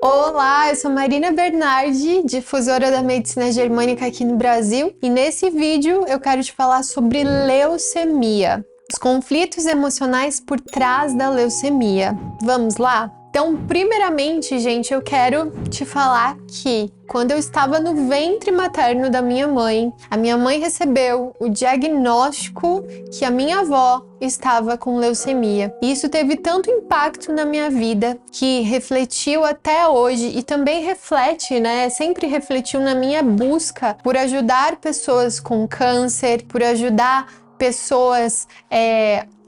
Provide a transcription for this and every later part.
Olá, eu sou Marina Bernardi, difusora da medicina germânica aqui no Brasil, e nesse vídeo eu quero te falar sobre leucemia, os conflitos emocionais por trás da leucemia. Vamos lá? Então, primeiramente, gente, eu quero te falar que quando eu estava no ventre materno da minha mãe, a minha mãe recebeu o diagnóstico que a minha avó estava com leucemia. E isso teve tanto impacto na minha vida que refletiu até hoje e também reflete, né? Sempre refletiu na minha busca por ajudar pessoas com câncer, por ajudar pessoas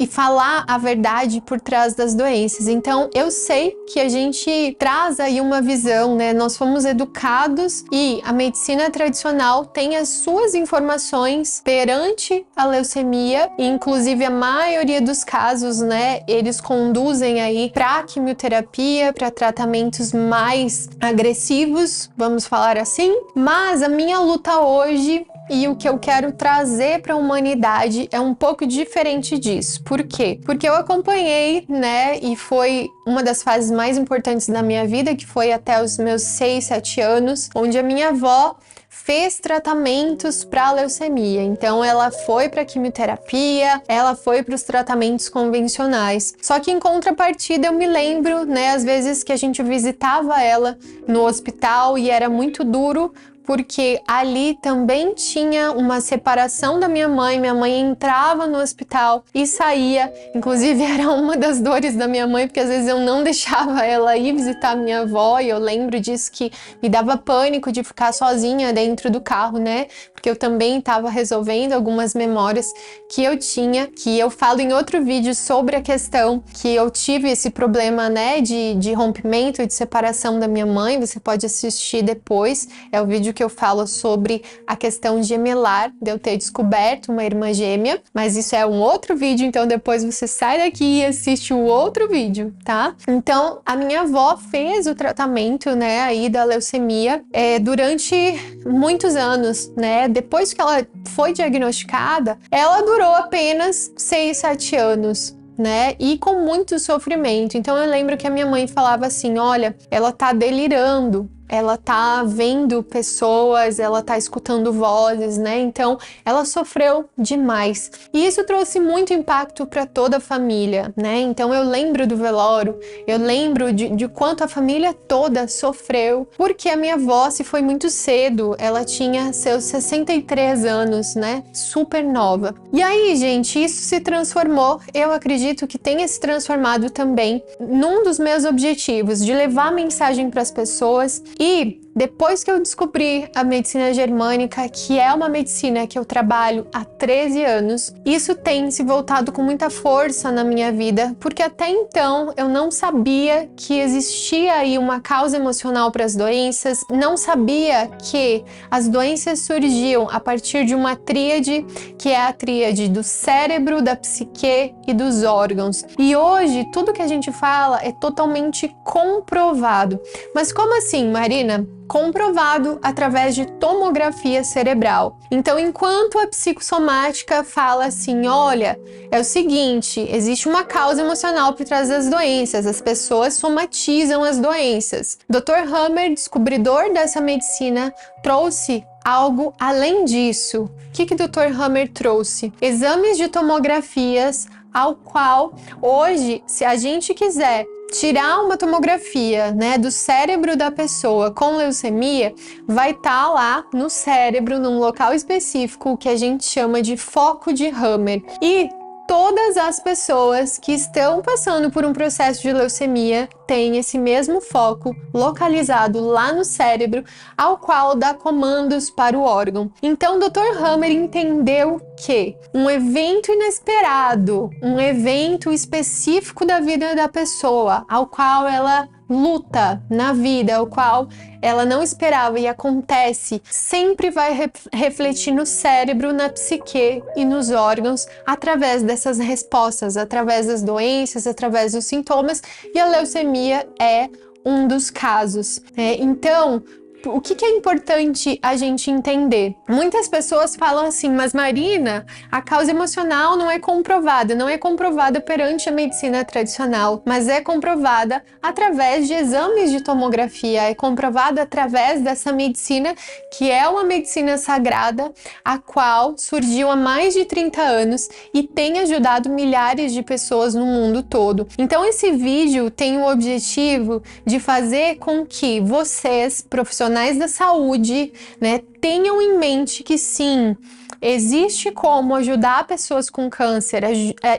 e falar a verdade por trás das doenças. Então, eu sei que a gente traz aí uma visão, né? Nós fomos educados e a medicina tradicional tem as suas informações perante a leucemia, e inclusive a maioria dos casos, né, eles conduzem aí para quimioterapia, para tratamentos mais agressivos, vamos falar assim. Mas a minha luta hoje e o que eu quero trazer para a humanidade é um pouco diferente disso. Por quê? Porque eu acompanhei, né, e foi uma das fases mais importantes da minha vida, que foi até os meus 6, 7 anos, onde a minha avó fez tratamentos para leucemia. Então ela foi para quimioterapia, ela foi para os tratamentos convencionais. Só que em contrapartida eu me lembro, né, às vezes que a gente visitava ela no hospital e era muito duro, porque ali também tinha uma separação da minha mãe entrava no hospital e saía, inclusive era uma das dores da minha mãe, porque às vezes eu não deixava ela ir visitar minha avó, e eu lembro disso que me dava pânico de ficar sozinha dentro do carro, né, porque eu também estava resolvendo algumas memórias que eu tinha, que eu falo em outro vídeo sobre a questão que eu tive esse problema, né, de rompimento e de separação da minha mãe. Você pode assistir depois, é o vídeo que eu falo sobre a questão gemelar, de eu ter descoberto uma irmã gêmea, mas isso é um outro vídeo, então depois você sai daqui e assiste o outro vídeo, tá? Então, a minha avó fez o tratamento, né, aí da leucemia durante muitos anos, né? Depois que ela foi diagnosticada, ela durou apenas 6, 7 anos, né? E com muito sofrimento. Então eu lembro que a minha mãe falava assim: olha, ela tá delirando, ela tá vendo pessoas, ela tá escutando vozes, né? Então, ela sofreu demais. E isso trouxe muito impacto para toda a família, né? Então, eu lembro do velório, eu lembro de quanto a família toda sofreu, porque a minha avó se foi muito cedo, ela tinha seus 63 anos, né? Super nova. E aí, gente, isso se transformou, eu acredito que tenha se transformado também num dos meus objetivos, de levar a mensagem para as pessoas. E depois que eu descobri a medicina germânica, que é uma medicina que eu trabalho há 13 anos, isso tem se voltado com muita força na minha vida, porque até então eu não sabia que existia aí uma causa emocional para as doenças, não sabia que as doenças surgiam a partir de uma tríade, que é a tríade do cérebro, da psique e dos órgãos. E hoje tudo que a gente fala é totalmente comprovado. Mas como assim, Marina? Comprovado através de tomografia cerebral. Então, enquanto a psicossomática fala assim, olha, é o seguinte, existe uma causa emocional por trás das doenças, as pessoas somatizam as doenças. Dr. Hammer, descobridor dessa medicina, trouxe algo além disso. O que Dr. Hammer trouxe? Exames de tomografias, ao qual hoje, se a gente quiser tirar uma tomografia, né, do cérebro da pessoa com leucemia, vai estar lá no cérebro, num local específico, que a gente chama de foco de Hammer. E todas as pessoas que estão passando por um processo de leucemia têm esse mesmo foco localizado lá no cérebro, ao qual dá comandos para o órgão. Então, o Dr. Hammer entendeu que um evento inesperado, um evento específico da vida da pessoa, ao qual ela luta na vida, o qual ela não esperava e acontece, sempre vai refletir no cérebro, na psique e nos órgãos através dessas respostas, através das doenças, através dos sintomas, e a leucemia é um dos casos. Então, o que é importante a gente entender? Muitas pessoas falam assim, mas Marina, a causa emocional não é comprovada perante a medicina tradicional, mas é comprovada através de exames de tomografia, é comprovada através dessa medicina que é uma medicina sagrada, a qual surgiu há mais de 30 anos e tem ajudado milhares de pessoas no mundo todo. Então esse vídeo tem o objetivo de fazer com que vocês, profissionais da saúde, né, tenham em mente que sim, existe como ajudar pessoas com câncer,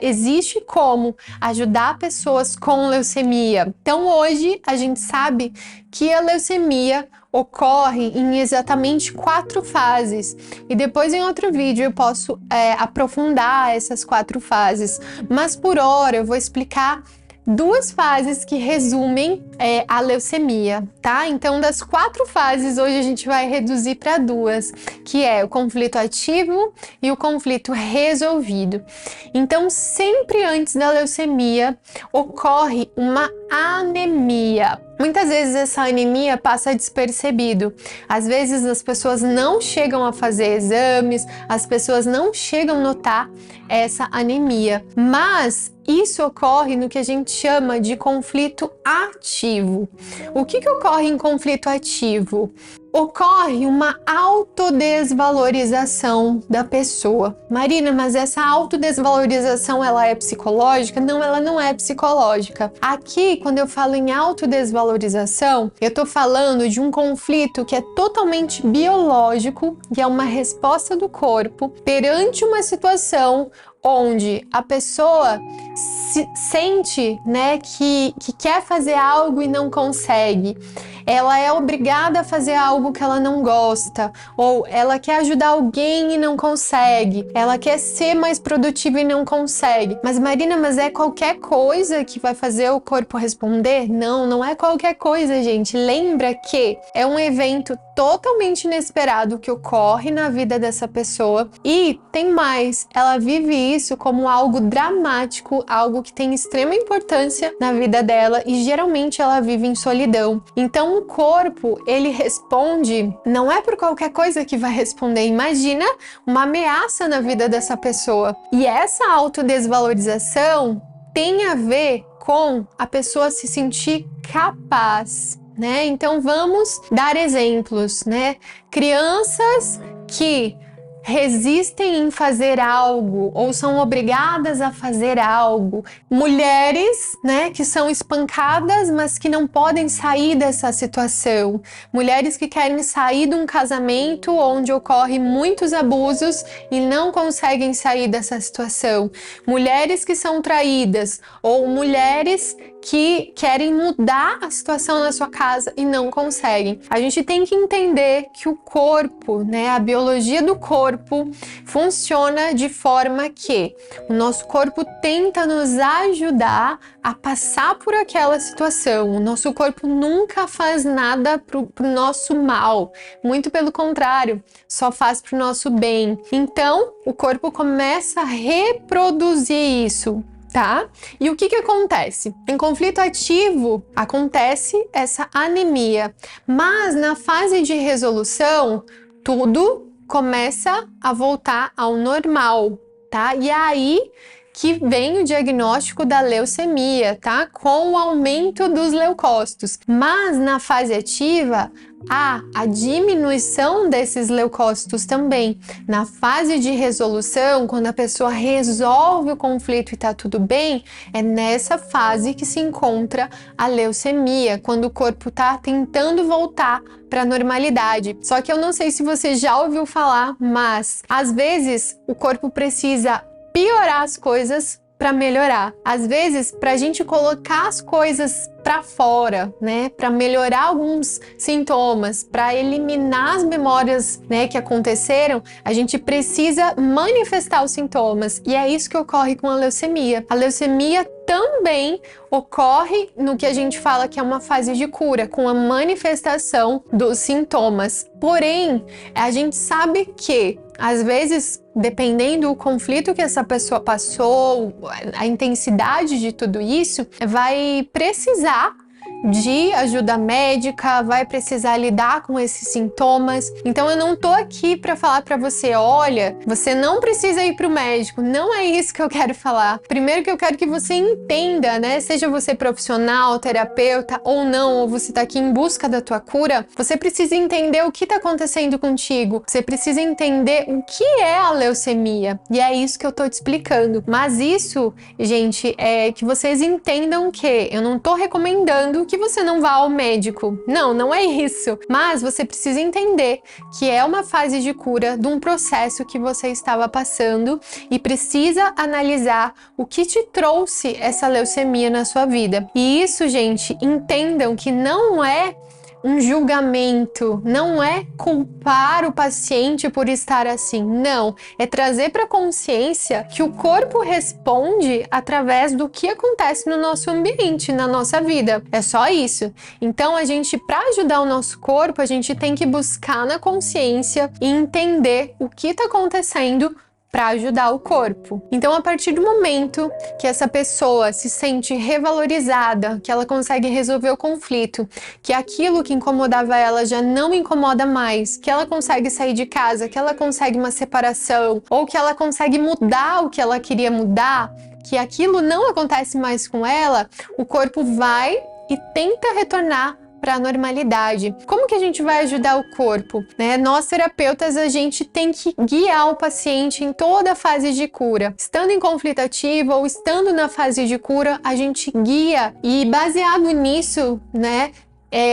existe como ajudar pessoas com leucemia. Então hoje a gente sabe que a leucemia ocorre em exatamente 4 fases e depois em outro vídeo eu posso aprofundar essas 4 fases, mas por hora eu vou explicar 2 fases que resumem a leucemia, tá? Então, das 4 fases, hoje a gente vai reduzir para 2, que é o conflito ativo e o conflito resolvido. Então, sempre antes da leucemia, ocorre uma anemia. Muitas vezes essa anemia passa despercebido. Às vezes as pessoas não chegam a fazer exames, as pessoas não chegam a notar essa anemia, mas isso ocorre no que a gente chama de conflito ativo. O que ocorre em conflito ativo? Ocorre uma autodesvalorização da pessoa. Marina, mas essa autodesvalorização ela é psicológica? Não, ela não é psicológica. Aqui, quando eu falo em autodesvalorização, eu tô falando de um conflito que é totalmente biológico, que é uma resposta do corpo perante uma situação onde a pessoa sente, né, que quer fazer algo e não consegue. Ela é obrigada a fazer algo que ela não gosta, ou ela quer ajudar alguém e não consegue, ela quer ser mais produtiva e não consegue. Mas Marina, mas é qualquer coisa que vai fazer o corpo responder? Não, não é qualquer coisa, gente. Lembra que é um evento totalmente inesperado que ocorre na vida dessa pessoa e tem mais, ela vive isso como algo dramático, algo que tem extrema importância na vida dela e geralmente ela vive em solidão. Então o corpo, ele responde, não é por qualquer coisa que vai responder, imagina uma ameaça na vida dessa pessoa. E essa autodesvalorização tem a ver com a pessoa se sentir capaz, né? Então vamos dar exemplos, né? Crianças que resistem em fazer algo ou são obrigadas a fazer algo. Mulheres, né, que são espancadas, mas que não podem sair dessa situação. Mulheres que querem sair de um casamento onde ocorrem muitos abusos e não conseguem sair dessa situação. Mulheres que são traídas ou mulheres que querem mudar a situação na sua casa e não conseguem. A gente tem que entender que o corpo, né, a biologia do corpo funciona de forma que o nosso corpo tenta nos ajudar a passar por aquela situação. O nosso corpo nunca faz nada pro nosso mal, muito pelo contrário, só faz pro nosso bem. Então, o corpo começa a reproduzir isso. Tá? E o que acontece? Em conflito ativo acontece essa anemia, mas na fase de resolução tudo começa a voltar ao normal, tá? E aí que vem o diagnóstico da leucemia, tá? Com o aumento dos leucócitos. Mas na fase ativa, há a diminuição desses leucócitos também. Na fase de resolução, quando a pessoa resolve o conflito e tá tudo bem, é nessa fase que se encontra a leucemia, quando o corpo tá tentando voltar para a normalidade. Só que eu não sei se você já ouviu falar, mas às vezes o corpo precisa piorar as coisas para melhorar. Às vezes, para a gente colocar as coisas para fora, né, para melhorar alguns sintomas, para eliminar as memórias, né, que aconteceram, a gente precisa manifestar os sintomas. E é isso que ocorre com a leucemia. A leucemia também ocorre no que a gente fala que é uma fase de cura, com a manifestação dos sintomas. Porém, a gente sabe que às vezes, dependendo do conflito que essa pessoa passou, a intensidade de tudo isso, vai precisar de ajuda médica, vai precisar lidar com esses sintomas. Então eu não tô aqui para falar para você, olha, você não precisa ir pro médico. Não é isso que eu quero falar. Primeiro que eu quero que você entenda, né? Seja você profissional, terapeuta ou não, ou você tá aqui em busca da tua cura, você precisa entender o que tá acontecendo contigo. Você precisa entender o que é a leucemia. E é isso que eu tô te explicando. Mas isso, gente, é que vocês entendam que eu não tô recomendando que você não vá ao médico. Não, não é isso. Mas você precisa entender que é uma fase de cura de um processo que você estava passando e precisa analisar o que te trouxe essa leucemia na sua vida. E isso, gente, entendam que não é um julgamento, não é culpar o paciente por estar assim, não, é trazer para consciência que o corpo responde através do que acontece no nosso ambiente, na nossa vida, é só isso. Então a gente, para ajudar o nosso corpo, a gente tem que buscar na consciência e entender o que está acontecendo para ajudar o corpo. Então, a partir do momento que essa pessoa se sente revalorizada, que ela consegue resolver o conflito, que aquilo que incomodava ela já não incomoda mais, que ela consegue sair de casa, que ela consegue uma separação, ou que ela consegue mudar o que ela queria mudar, que aquilo não acontece mais com ela, o corpo vai e tenta retornar para a normalidade. Como que a gente vai ajudar o corpo, né? Nós terapeutas, a gente tem que guiar o paciente em toda a fase de cura. Estando em conflito ativo ou estando na fase de cura, a gente guia e baseado nisso, né?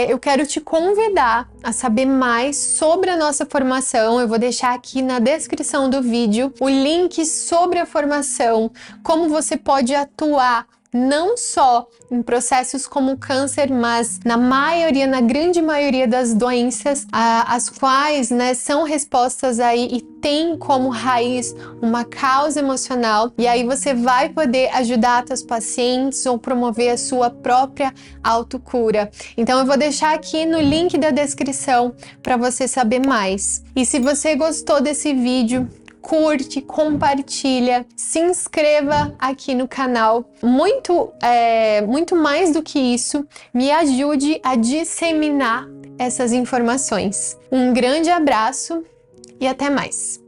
Eu quero te convidar a saber mais sobre a nossa formação. Eu vou deixar aqui na descrição do vídeo o link sobre a formação, como você pode atuar não só em processos como câncer, mas na grande maioria das doenças, as quais, né, são respostas aí e tem como raiz uma causa emocional, e aí você vai poder ajudar seus pacientes ou promover a sua própria autocura. Então eu vou deixar aqui no link da descrição para você saber mais. E se você gostou desse vídeo, curte, compartilha, se inscreva aqui no canal. Muito mais do que isso, me ajude a disseminar essas informações. Um grande abraço e até mais!